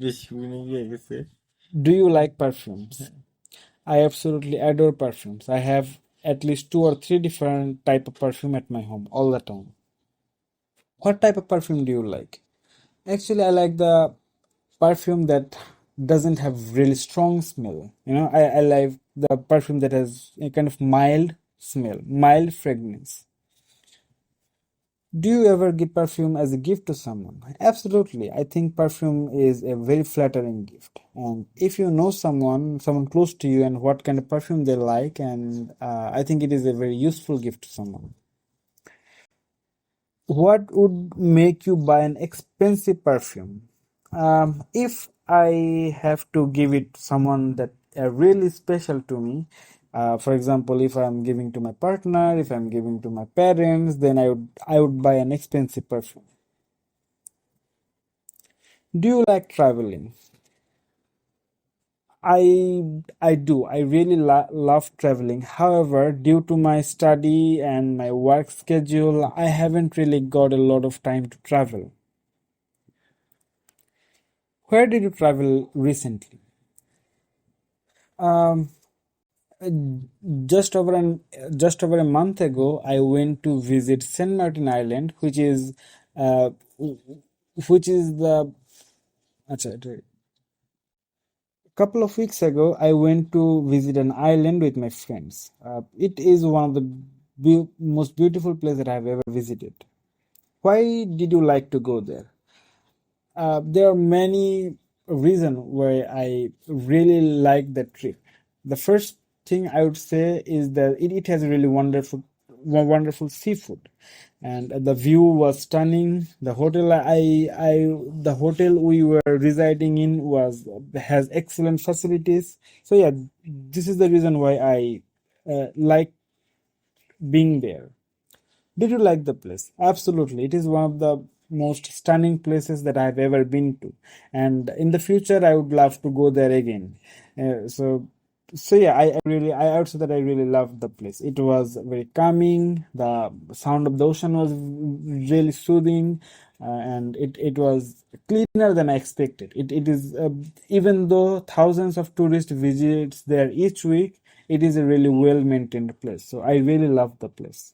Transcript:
বেশি হয়ে গেছে। Do you like perfumes? I absolutely adore perfumes. I have at least two or three different type of perfume at my home all the time. What type of perfume do you like? Actually, I like the perfume that doesn't have really strong smell. I like the perfume that has a kind of mild smell, mild fragrance. Do you ever give perfume as a gift to someone? Absolutely. I think perfume is a very flattering gift. And if you know someone close to you, and what kind of perfume they like, and I think it is a very useful gift to someone. What would make you buy an expensive perfume? If I have to give it to someone that are really special to me, for example, if I'm giving to my partner, if I'm giving to my parents, then I would buy an expensive perfume. Do you like traveling? I do. I really love traveling. However, due to my study and my work schedule, I haven't really got a lot of time to travel. Where did you travel recently? Um, just over an just over a month ago, I went to visit Saint Martin Island, uh, which is the. A couple of weeks ago, I went to visit an island with my friends. It is one of the most beautiful places that I have ever visited. Why did you like to go there? There are many reasons why I really like that trip. The first thing I would say is that it has really wonderful seafood, and the view was stunning. The hotel we were residing in was has excellent facilities. So yeah, this is the reason why I like being there. Did you like the place? Absolutely. It is one of the most stunning places that I've ever been to. And in the future, I would love to go there again. So yeah, I would say that I really loved the place. It was very calming. The sound of the ocean was really soothing, and it was cleaner than I expected. It is even though thousands of tourists visits there each week, it is a really well maintained place. So I really loved the place.